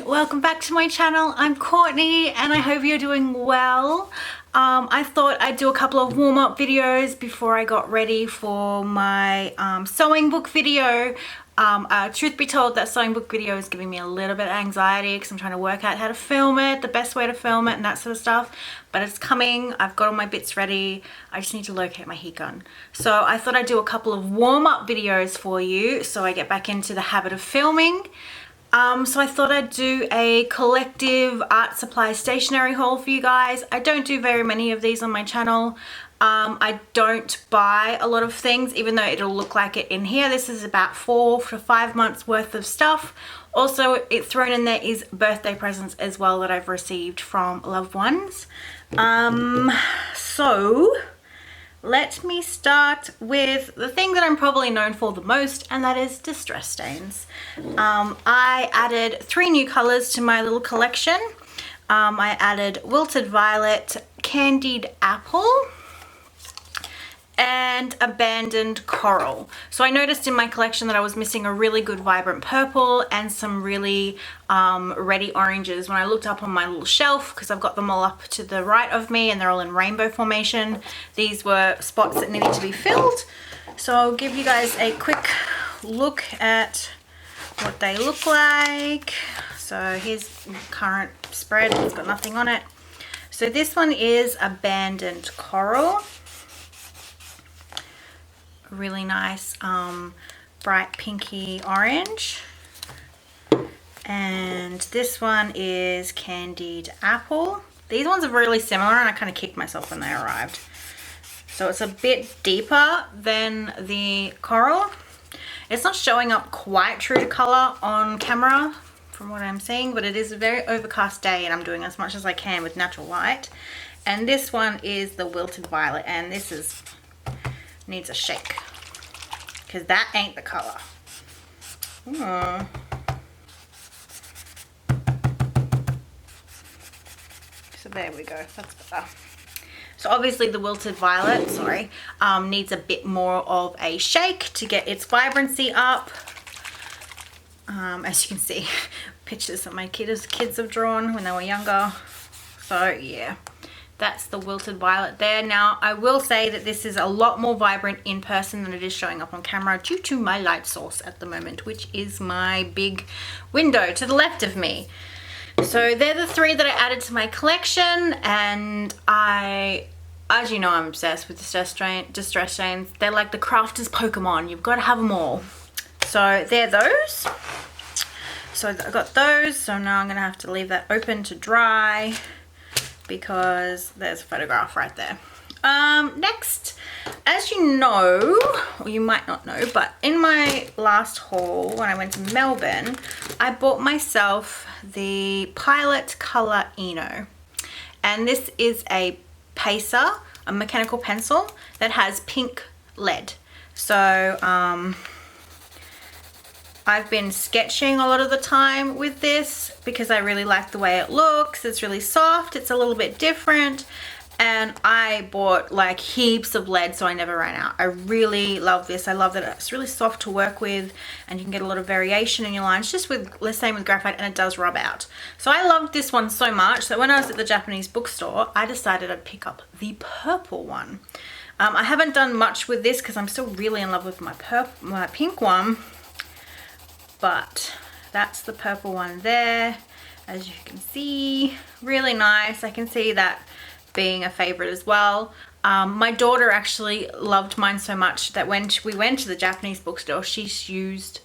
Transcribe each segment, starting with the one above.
welcome back to my channel. I'm Courtney and I hope you're doing well. I thought I'd do a couple of warm-up videos before I got ready for my sewing book video. Truth be told, that sewing book video is giving me a little bit of anxiety because I'm trying to work out how to film it, the best way to film it and that sort of stuff. But it's coming. I've got all my bits ready. I just need to locate my heat gun. So I thought I'd do a couple of warm-up videos for you so I get back into the habit of filming. So I thought I'd do a collective art supply stationery haul for you guys. I don't do very many of these on my channel. I don't buy a lot of things, even though it'll look like it in here. This is about 4 to 5 months worth of stuff. Also, it's thrown in there is birthday presents as well that I've received from loved ones. So let me start with the thing that I'm probably known for the most, and that is distress stains. I added 3 new colors to my little collection. I added Wilted Violet, Candied Apple, and Abandoned Coral. So I noticed in my collection that I was missing a really good vibrant purple and some really reddy oranges when I looked up on my little shelf, because I've got them all up to the right of me and they're all in rainbow formation. These were spots that needed to be filled. So I'll give you guys a quick look at what they look like. So here's current spread, it's got nothing on it. So this one is Abandoned Coral. Really nice bright pinky orange. And this one is Candied Apple. These ones are really similar and I kind of kicked myself when they arrived. So it's a bit deeper than the coral. It's not showing up quite true to color on camera from what I'm seeing, but it is a very overcast day and I'm doing as much as I can with natural light. And this one is the Wilted Violet, and this is needs a shake because that ain't the color. So there we go, that's better. So obviously the Wilted Violet, needs a bit more of a shake to get its vibrancy up. As you can see, pictures that my kids have drawn when they were younger. So yeah, that's the Wilted Violet there. Now I will say that this is a lot more vibrant in person than it is showing up on camera due to my light source at the moment, which is my big window to the left of me. So they're the 3 that I added to my collection, and as you know, I'm obsessed with distress stains. They're like the crafter's Pokemon. You've got to have them all. So they're those. So I got those. So now I'm going to have to leave that open to dry because there's a photograph right there. Next, as you know, or you might not know, but in my last haul when I went to Melbourne, I bought myself the Pilot Color Eno. And this is a pacer, a mechanical pencil that has pink lead. So I've been sketching a lot of the time with this because I really like the way it looks. It's really soft, it's a little bit different, and I bought like heaps of lead so I never ran out. I really love this. I love that it's really soft to work with and you can get a lot of variation in your lines, just with the same with graphite, and it does rub out. So I loved this one so much that when I was at the Japanese bookstore, I decided I'd pick up the purple one. I haven't done much with this because I'm still really in love with my pink one. But that's the purple one there, as you can see. Really nice. I can see that being a favorite as well. My daughter actually loved mine so much that when we went to the Japanese bookstore, she used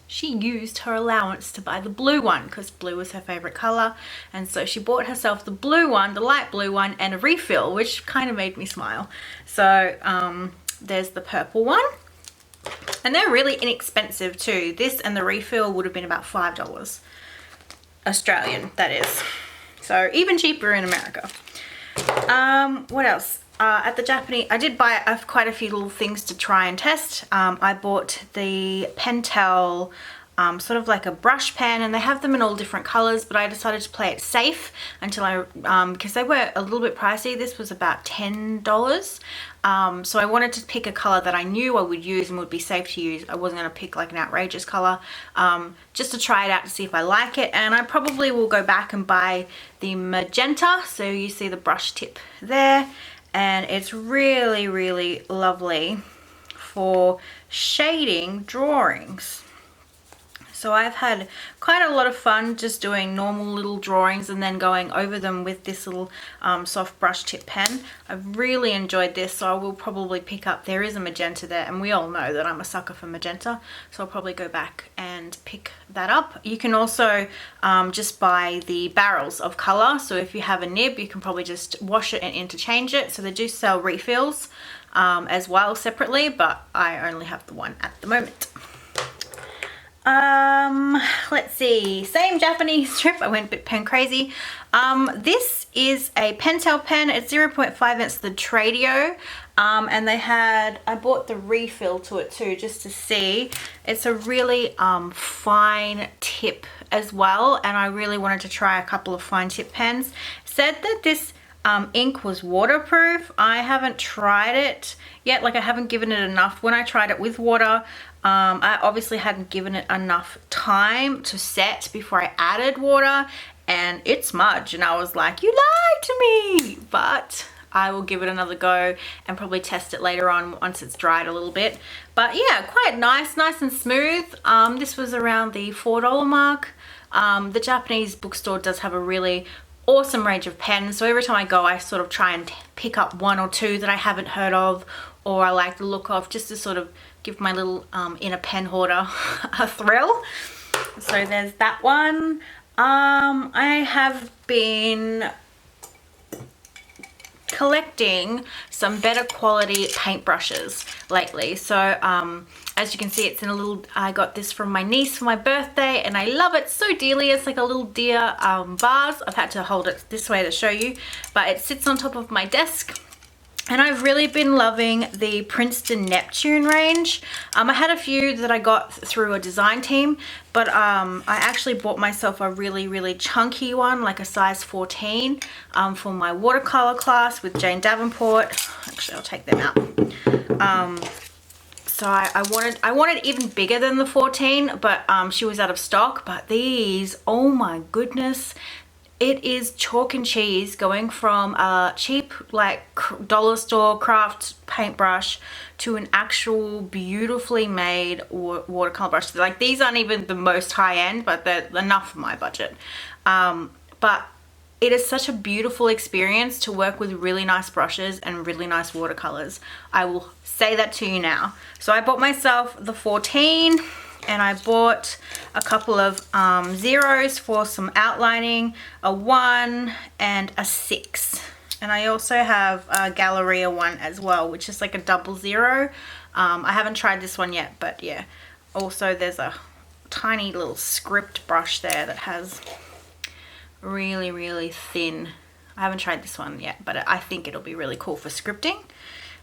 her allowance to buy the blue one because blue was her favorite color, and so she bought herself the blue one, the light blue one, and a refill, which kind of made me smile. So there's the purple one. And they're really inexpensive too. This and the refill would have been about $5 Australian, that is. So even cheaper in America. What else? At the Japanese, I did buy quite a few little things to try and test. I bought the Pentel sort of like a brush pen, and they have them in all different colors, but I decided to play it safe until because they were a little bit pricey. This was about $10. So I wanted to pick a color that I knew I would use and would be safe to use. I wasn't going to pick like an outrageous color, just to try it out to see if I like it. And I probably will go back and buy the magenta. So you see the brush tip there, and it's really, really lovely for shading drawings. So I've had quite a lot of fun just doing normal little drawings and then going over them with this little soft brush tip pen. I've really enjoyed this, so I will probably pick up, there is a magenta there, and we all know that I'm a sucker for magenta, so I'll probably go back and pick that up. You can also just buy the barrels of color, so if you have a nib you can probably just wash it and interchange it. So they do sell refills as well separately, but I only have the one at the moment. Let's see, same Japanese strip. I went a bit pen crazy. This is a Pentel pen. It's 0.5, it's the Tradio. And they had, I bought the refill to it too, just to see. It's a really fine tip as well, and I really wanted to try a couple of fine tip pens. It said that this ink was waterproof. I haven't tried it yet, like I haven't given it enough. When I tried it with water, I obviously hadn't given it enough time to set before I added water, and it smudged, and I was like, you lied to me. But I will give it another go and probably test it later on once it's dried a little bit. But yeah, quite nice and smooth. This was around the $4 mark. The Japanese bookstore does have a really awesome range of pens, so every time I go I sort of try and pick up one or two that I haven't heard of or I like the look of, just to sort of give my little inner pen hoarder a thrill. So there's that one. I have been collecting some better quality paintbrushes lately. So as you can see, it's in a little, I got this from my niece for my birthday and I love it so dearly. It's like a little deer vase. I've had to hold it this way to show you, but it sits on top of my desk. And I've really been loving the Princeton Neptune range. I had a few that I got through a design team, but I actually bought myself a really chunky one, like a size 14, for my watercolor class with Jane Davenport. Actually, I'll take them out. So I wanted even bigger than the 14, but she was out of stock. But these, oh my goodness. It is chalk and cheese, going from a cheap like dollar store craft paintbrush to an actual beautifully made watercolor brush. Like, these aren't even the most high end, but they're enough for my budget. But it is such a beautiful experience to work with really nice brushes and really nice watercolors. I will say that to you now. So I bought myself the 14. And I bought a couple of zeros for some outlining, a 1 and a 6. And I also have a Galleria one as well, which is like a 00. I haven't tried this one yet, but yeah. Also, there's a tiny little script brush there that has really thin. I haven't tried this one yet, but I think it'll be really cool for scripting.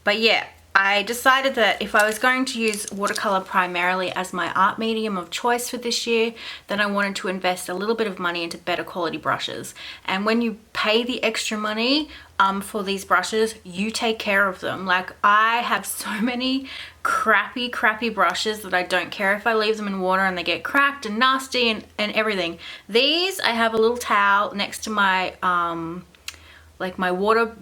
But yeah. I decided that if I was going to use watercolor primarily as my art medium of choice for this year, then I wanted to invest a little bit of money into better quality brushes. And when you pay the extra money for these brushes, you take care of them. Like, I have so many crappy brushes that I don't care if I leave them in water and they get cracked and nasty and everything. These, I have a little towel next to my like my water,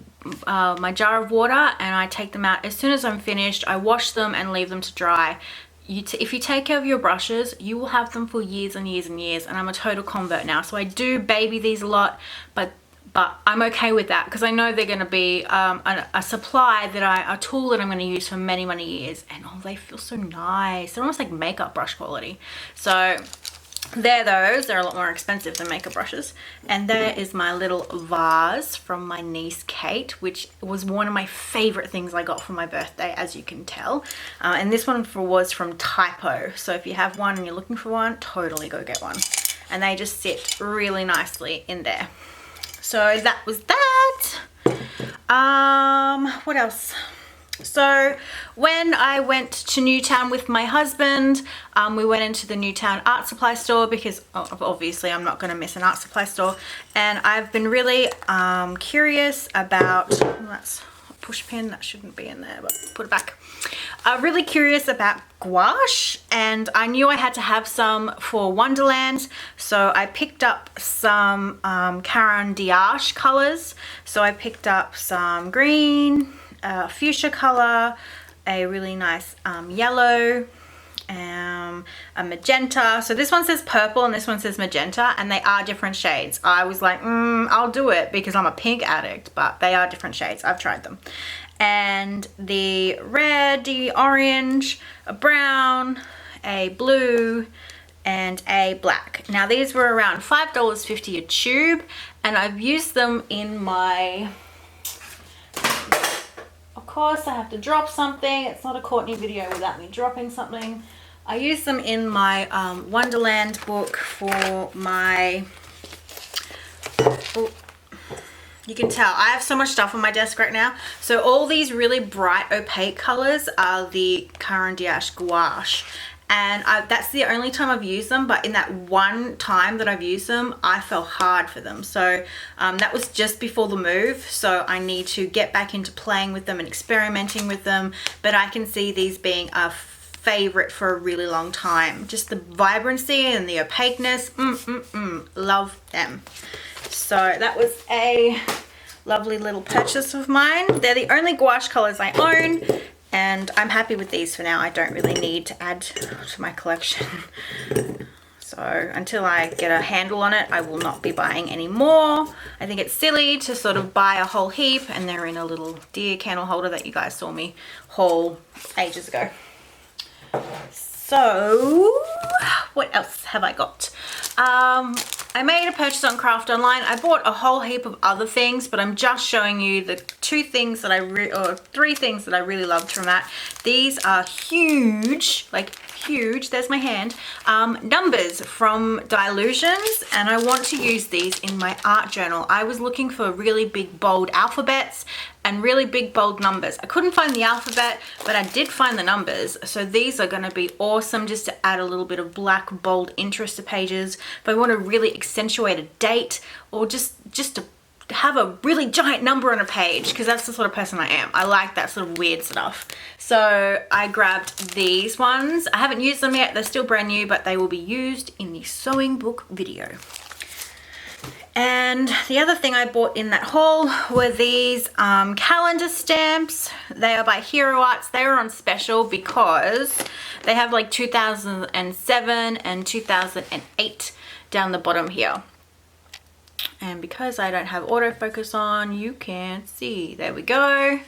my jar of water, and I take them out as soon as I'm finished. I wash them and leave them to dry. If you take care of your brushes, you will have them for years and years and years. And I'm a total convert now, so I do baby these a lot, but I'm okay with that because I know they're going to be a supply that a tool that I'm going to use for many years. And oh, they feel so nice. They're almost like makeup brush quality. So they're those. They're a lot more expensive than makeup brushes. And there is my little vase from my niece Kate, which was one of my favorite things I got for my birthday, as you can tell. And this one was from Typo. So if you have one and you're looking for one, totally go get one. And they just sit really nicely in there. So that was that. What else? So when I went to Newtown with my husband, we went into the Newtown art supply store because obviously I'm not going to miss an art supply store, and I've been really curious about, that's a push pin, that shouldn't be in there, but put it back. Really curious about gouache, and I knew I had to have some for Wonderland, so I picked up some Candied Apple colours. So I picked up some green, fuchsia colour, a really nice yellow, a magenta. So this one says purple and this one says magenta, and they are different shades. I was like, I'll do it because I'm a pink addict, but they are different shades. I've tried them. And the red, the orange, a brown, a blue, and a black. Now these were around $5.50 a tube, and I've used them in my, of course I have to drop something. It's not a Courtney video without me dropping something. I use them in my Wonderland book for my, you can tell I have so much stuff on my desk right now. So all these really bright opaque colors are the Candied Apple gouache, and that's the only time I've used them, but in that one time that I've used them I fell hard for them. So that was just before the move, so I need to get back into playing with them and experimenting with them, but I can see these being a favorite for a really long time. Just the vibrancy and the opaqueness, love them. So that was a lovely little purchase of mine. They're the only gouache colors I own, and I'm happy with these for now. I don't really need to add to my collection. So until I get a handle on it, I will not be buying any more. I think it's silly to sort of buy a whole heap, and they're in a little deer candle holder that you guys saw me haul ages ago. So what else have I got? I made a purchase on Craft Online. I bought a whole heap of other things, but I'm just showing you the three things that I really loved from that. These are huge, like huge, there's my hand, numbers from Dilutions, and I want to use these in my art journal. I was looking for really big bold alphabets and really big bold numbers. I couldn't find the alphabet, but I did find the numbers. So these are gonna be awesome just to add a little bit of black bold interest to pages. If I want to really accentuate a date, or just to have a really giant number on a page, because that's the sort of person I am. I like that sort of weird stuff. So I grabbed these ones. I haven't used them yet, they're still brand new, but they will be used in the sewing book video. And the other thing I bought in that haul were these calendar stamps. They are by Hero Arts. They were on special because they have like 2007 and 2008 down the bottom here. And because I don't have autofocus on, you can't see. There we go.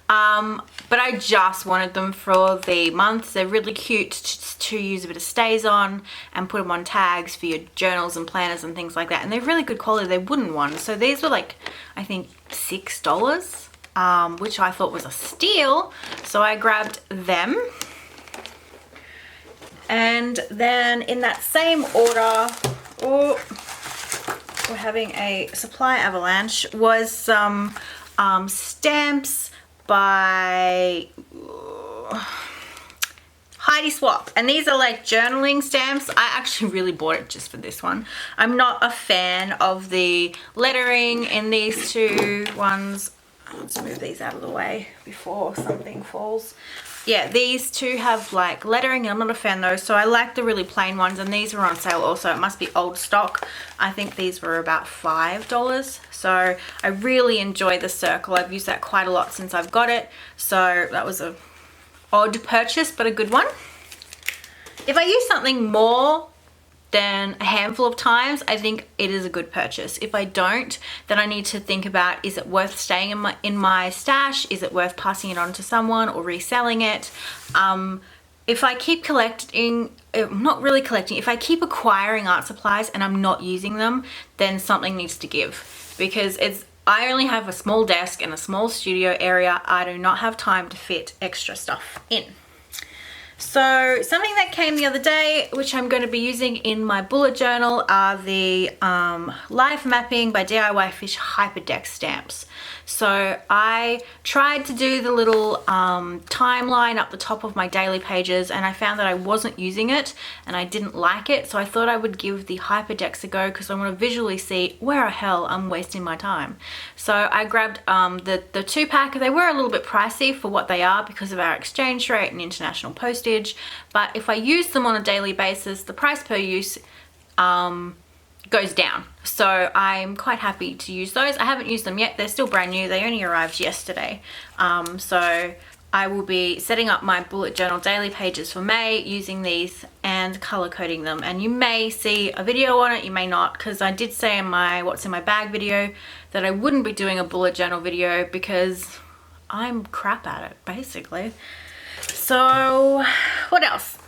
But I just wanted them for the month. They're really cute to use a bit of stays on and put them on tags for your journals and planners and things like that. And they're really good quality. They're wooden ones. So these were like, I think $6, which I thought was a steal. So I grabbed them. And then in that same order, we're having a supply avalanche, was some stamps by Heidi Swap, and these are like journaling stamps. I actually really bought it just for this one. I'm not a fan of the lettering in these two ones. Let's move these out of the way before something falls. Yeah, these two have like lettering, and I'm not a fan of those, so I like the really plain ones, and these were on sale also. It must be old stock. I think these were about $5. So I really enjoy the circle. I've used that quite a lot since I've got it. So that was a odd purchase, but a good one. If I use something more than a handful of times, I think it is a good purchase. If I don't, then I need to think about, is it worth staying in my stash? Is it worth passing it on to someone or reselling it? If I keep collecting, not really collecting, if I keep acquiring art supplies and I'm not using them, then something needs to give, because I only have a small desk and a small studio area. I do not have time to fit extra stuff in. So something that came the other day, which I'm going to be using in my bullet journal, are the Life Mapping by DIY Fish Hyperdeck stamps. So I tried to do the little timeline up the top of my daily pages, and I found that I wasn't using it and I didn't like it. So I thought I would give the hyperdecks a go because I want to visually see where the hell I'm wasting my time. So I grabbed the 2-pack. They were a little bit pricey for what they are because of our exchange rate and international postage. But if I use them on a daily basis, the price per use goes down. So I'm quite happy to use those. I haven't used them yet. They're still brand new. They only arrived yesterday. So I will be setting up my bullet journal daily pages for May using these and color coding them. And you may see a video on it, you may not, because I did say in my what's in my bag video that I wouldn't be doing a bullet journal video because I'm crap at it, basically. So what else?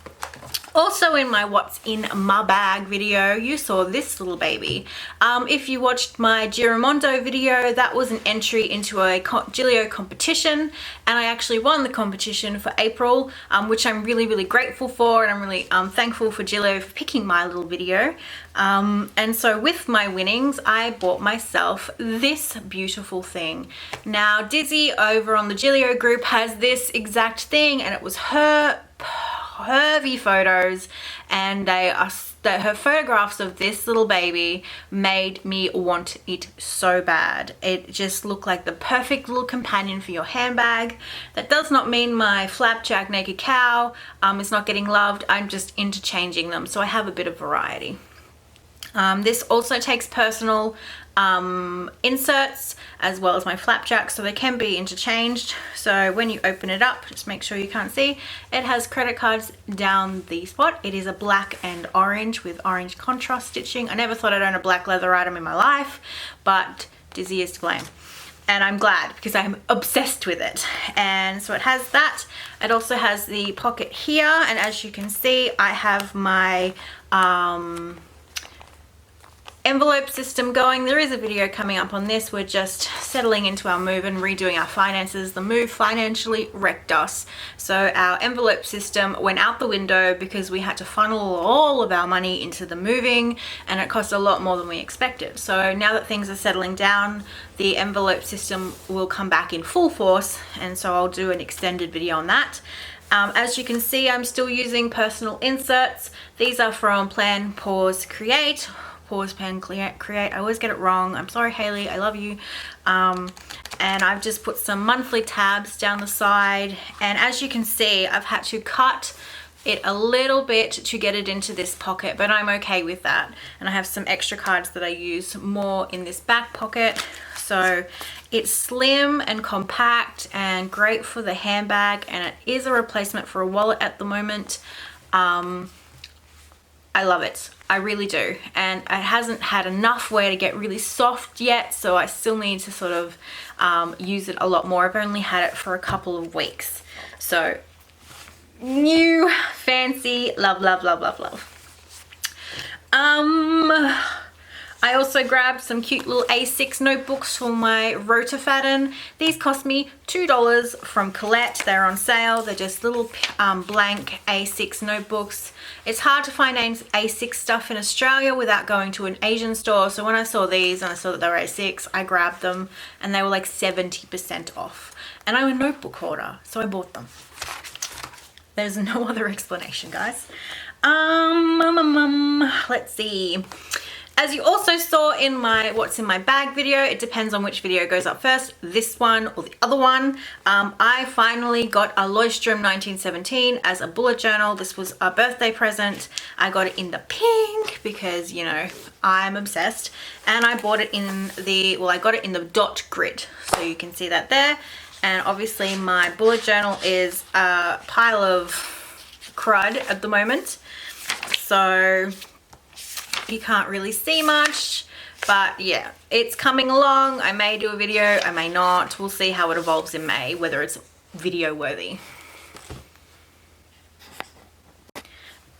Also in my what's in my bag video, you saw this little baby. If you watched my Giramondo video, that was an entry into a Gilio competition, and I actually won the competition for April, which I'm really, really grateful for, and I'm really thankful for Gilio for picking my little video. And so with my winnings, I bought myself this beautiful thing. Now Dizzy over on the Gilio group has this exact thing, and it was her curvy photos, and her photographs of this little baby made me want it so bad. It just looked like the perfect little companion for your handbag. That does not mean my flapjack naked cow is not getting loved. I'm just interchanging them, so I have a bit of variety. This also takes personal inserts as well as my flapjack, so they can be interchanged. So when you open it up, just make sure you can't see, it has credit cards down the spot. It is a black and orange with orange contrast stitching. I never thought I'd own a black leather item in my life, but Dizzy is to blame. And I'm glad because I'm obsessed with it. And so it has that. It also has the pocket here, and as you can see, I have my envelope system going. There is a video coming up on this. We're just settling into our move and redoing our finances. The move financially wrecked us, so our envelope system went out the window because we had to funnel all of our money into the moving, and it cost a lot more than we expected. So now that things are settling down, the envelope system will come back in full force, and so I'll do an extended video on that. As you can see, I'm still using personal inserts. These are from Plan, Pause, Create. Pause, Pen, Create. I always get it wrong. I'm sorry, Haley. I love you. And I've just put some monthly tabs down the side. And as you can see, I've had to cut it a little bit to get it into this pocket, but I'm okay with that. And I have some extra cards that I use more in this back pocket. So it's slim and compact and great for the handbag, and it is a replacement for a wallet at the moment. I love it. I really do. And it hasn't had enough wear to get really soft yet, so I still need to sort of use it a lot more. I've only had it for a couple of weeks. So new, fancy, love, love, love, love, love. I also grabbed some cute little A6 notebooks for my Rotifaden. These cost me $2 from Colette. They're on sale. They're just little blank A6 notebooks. It's hard to find A6 stuff in Australia without going to an Asian store. So when I saw these and I saw that they were A6, I grabbed them, and they were like 70% off. And I'm a notebook hoarder, so I bought them. There's no other explanation, guys. Let's see. As you also saw in my what's in my bag video, it depends on which video goes up first, this one or the other one. I finally got a Leuchtturm 1917 as a bullet journal. This was a birthday present. I got it in the pink because, you know, I'm obsessed. And I bought it in the, well, I got it in the dot grid. So you can see that there. And obviously my bullet journal is a pile of crud at the moment. So you can't really see much, but yeah, it's coming along. I may do a video, I may not. We'll see how it evolves in May, whether it's video worthy.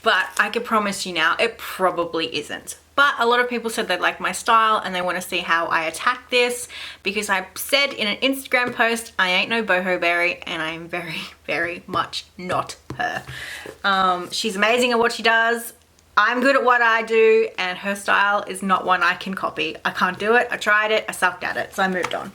but I can promise you now, it probably isn't. But a lot of people said they like my style and they want to see how I attack this, because I said in an Instagram post, I ain't no boho berry, and I am very, very much not her. She's amazing at what she does. I'm good at what I do, and her style is not one I can copy. I can't do it. I tried it. I sucked at it, so I moved on.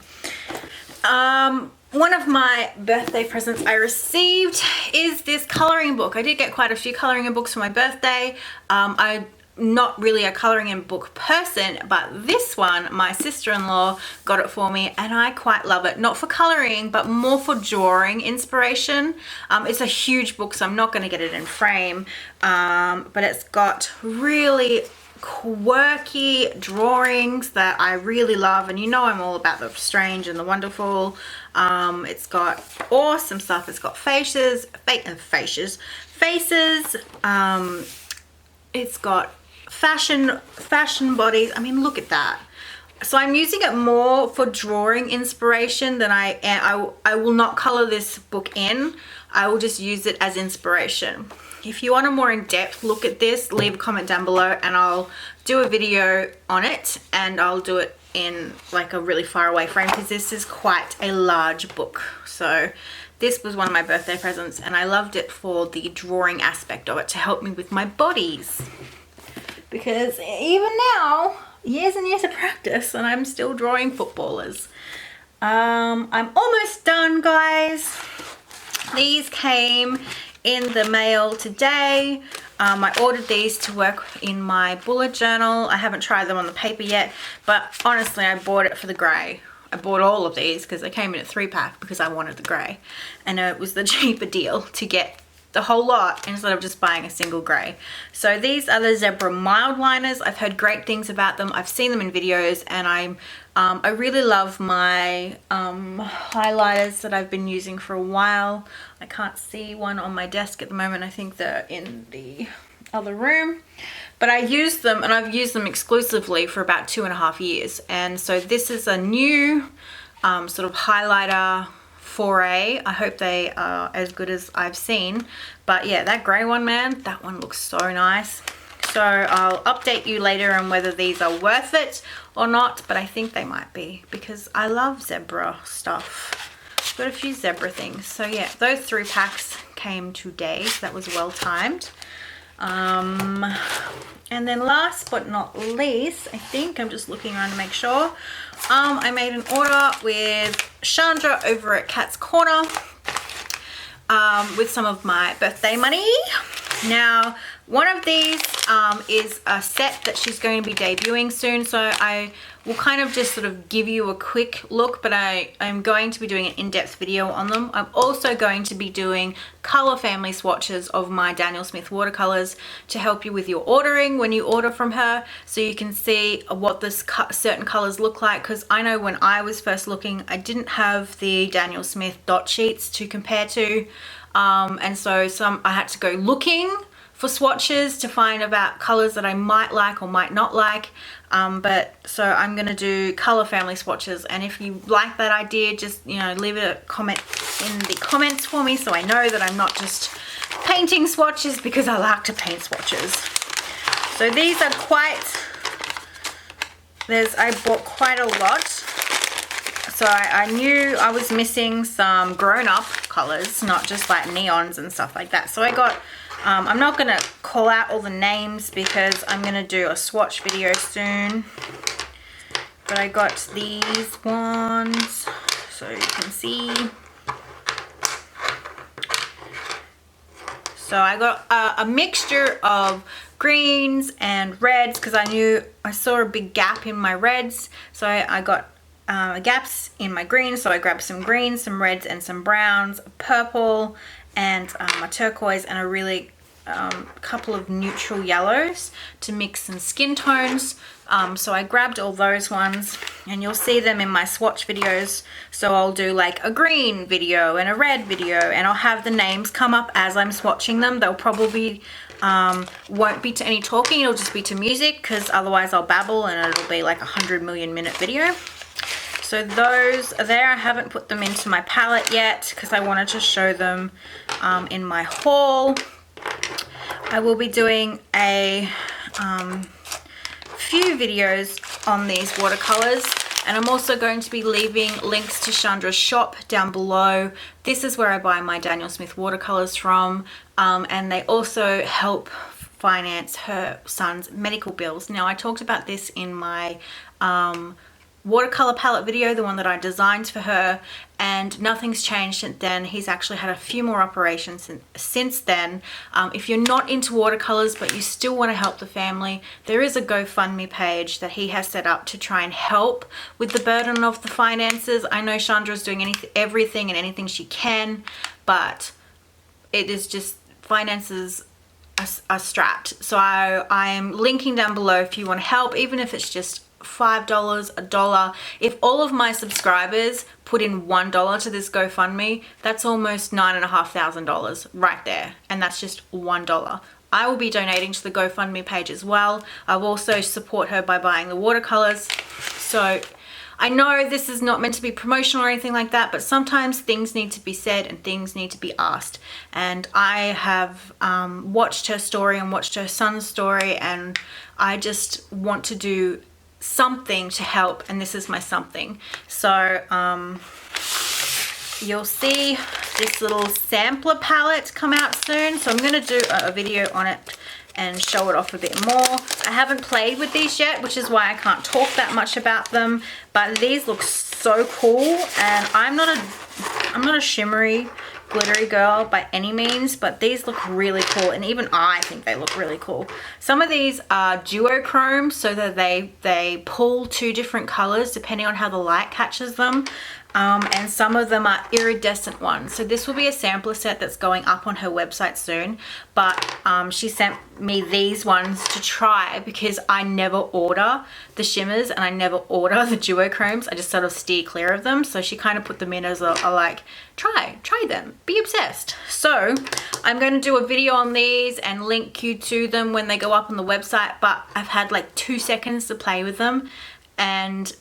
One of my birthday presents I received is this coloring book. I did get quite a few coloring books for my birthday. I'm not really a coloring in book person, but this one, my sister-in-law got it for me, and I quite love it. Not for coloring, but more for drawing inspiration. It's a huge book, so I'm not going to get it in frame, but it's got really quirky drawings that I really love, and you know I'm all about the strange and the wonderful. It's got awesome stuff. It's got faces. It's got fashion bodies. I mean, look at that. So I'm using it more for drawing inspiration than I will not color this book in. I will just use it as inspiration. If you want a more in-depth look at this, leave a comment down below and I'll do a video on it, and I'll do it in like a really far away frame, because this is quite a large book. So this was one of my birthday presents, and I loved it for the drawing aspect of it, to help me with my bodies. Because even now, years and years of practice, and I'm still drawing footballers. I'm almost done, guys. These came in the mail today. I ordered these to work in my bullet journal. I haven't tried them on the paper yet, but honestly, I bought it for the grey. I bought all of these because they came in a 3-pack because I wanted the grey, and it was the cheaper deal to get the whole lot instead of just buying a single grey. So these are the Zebra mild liners. I've heard great things about them. I've seen them in videos, and I really love my highlighters that I've been using for a while. I can't see one on my desk at the moment. I think they're in the other room. But I use them, and I've used them exclusively for about 2.5 years. And so this is a new sort of highlighter foray. I hope they are as good as I've seen. But yeah, that grey one, man, that one looks so nice. So I'll update you later on whether these are worth it or not, but I think they might be, because I love zebra stuff. Got a few zebra things. So yeah, those 3 packs came today, so that was well timed. And then last but not least, I think, I'm just looking around to make sure, I made an order with Shandra over at Cat's Corner with some of my birthday money. Now, one of these is a set that she's going to be debuting soon, so I will kind of just sort of give you a quick look, but I'm going to be doing an in-depth video on them. I'm also going to be doing color family swatches of my Daniel Smith watercolors to help you with your ordering when you order from her, so you can see what this certain colors look like, because I know when I was first looking, I didn't have the Daniel Smith dot sheets to compare to, and so I had to go looking for swatches to find about colors that I might like or might not like. So I'm going to do color family swatches, and if you like that idea, just, you know, leave a comment in the comments for me so I know that I'm not just painting swatches, because I like to paint swatches. So these are I bought quite a lot. So I knew I was missing some grown-up colors, not just like neons and stuff like that. So I got, I'm not going to call out all the names because I'm going to do a swatch video soon. But I got these ones, so you can see. So I got a mixture of greens and reds, because I saw a big gap in my reds. So I got gaps in my greens, so I grabbed some greens, some reds, and some browns, purple, and a turquoise, and a really couple of neutral yellows to mix some skin tones. So I grabbed all those ones, and you'll see them in my swatch videos. So I'll do like a green video and a red video, and I'll have the names come up as I'm swatching them. They'll probably won't be to any talking, it'll just be to music, because otherwise I'll babble and it'll be like 100 million minute video. So those are there. I haven't put them into my palette yet because I wanted to show them in my haul. I will be doing a few videos on these watercolors, and I'm also going to be leaving links to Shandra's shop down below. This is where I buy my Daniel Smith watercolors from, and they also help finance her son's medical bills. Now, I talked about this in my watercolor palette video, the one that I designed for her, and nothing's changed since then. He's actually had a few more operations since then. If you're not into watercolors but you still want to help the family, there is a GoFundMe page that he has set up to try and help with the burden of the finances. I know Chandra's doing everything and anything she can, but it is just finances are strapped. So I am linking down below if you want to help, even if it's just $5, $1. If all of my subscribers put in $1 to this GoFundMe, that's almost $9,500 right there, and that's just $1. I will be donating to the GoFundMe page as well. I will also support her by buying the watercolors. So I know this is not meant to be promotional or anything like that, but sometimes things need to be said and things need to be asked. And I have watched her story and watched her son's story, and I just want to do something to help, and this is my something. So you'll see this little sampler palette come out soon, so I'm going to do a video on it and show it off a bit more. I haven't played with these yet, which is why I can't talk that much about them, but these look so cool. And I'm not a shimmery glittery girl by any means, but these look really cool, and even I think they look really cool. Some of these are duochrome, so that they pull two different colors depending on how the light catches them, and some of them are iridescent ones. So this will be a sampler set that's going up on her website soon, but she sent me these ones to try because I never order the shimmers and I never order the duochromes. I just sort of steer clear of them. So she kind of put them in as a like, try them, be obsessed. So I'm going to do a video on these and link you to them when they go up on the website, but I've had like 2 seconds to play with them and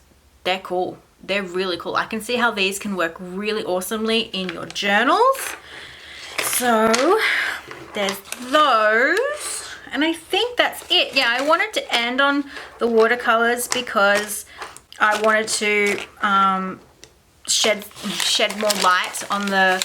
they're cool. They're really cool. I can see how these can work really awesomely in your journals. So there's those, and I think that's it. Yeah, I wanted to end on the watercolors because I wanted to shed more light on the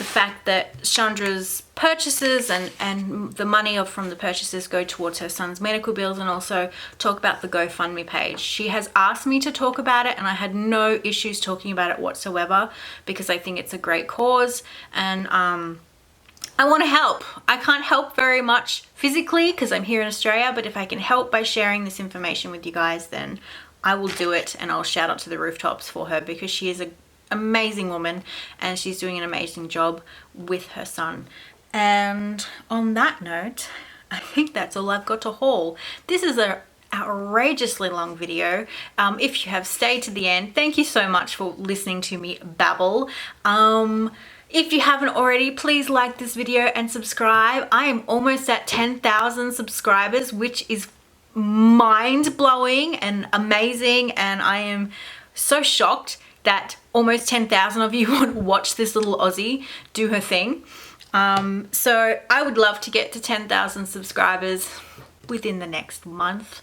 fact that Chandra's purchases and the money from the purchases go towards her son's medical bills, and also talk about the GoFundMe page. She has asked me to talk about it, and I had no issues talking about it whatsoever because I think it's a great cause, and I want to help. I can't help very much physically because I'm here in Australia, but if I can help by sharing this information with you guys, then I will do it, and I'll shout out to the rooftops for her because she is an amazing woman and she's doing an amazing job with her son. And on that note, I think that's all I've got to haul. This is an outrageously long video. If you have stayed to the end, thank you so much for listening to me babble. If you haven't already, please like this video and subscribe. I am almost at 10,000 subscribers, which is mind-blowing and amazing, and I am so shocked that almost 10,000 of you want to watch this little Aussie do her thing. So I would love to get to 10,000 subscribers within the next month,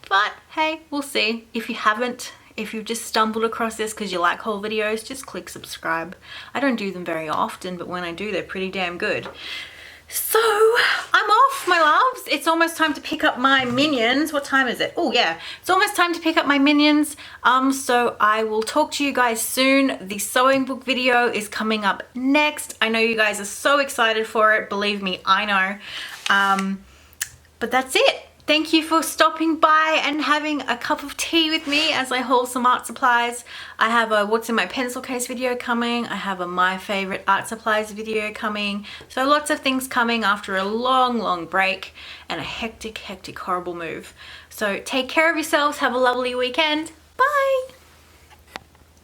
but hey, we'll see. If you've just stumbled across this because you like haul videos, just click subscribe. I don't do them very often, but when I do, they're pretty damn good. So I'm off, my loves. It's almost time to pick up my minions. What time is it? Oh yeah, it's almost time to pick up my minions. So I will talk to you guys soon. The sewing book video is coming up next. I know you guys are so excited for it. Believe me, I know. But that's it. Thank you for stopping by and having a cup of tea with me as I haul some art supplies. I have a what's in my pencil case video coming. I have a my favorite art supplies video coming. So lots of things coming after a long break and a hectic horrible move. So take care of yourselves. Have a lovely weekend. Bye.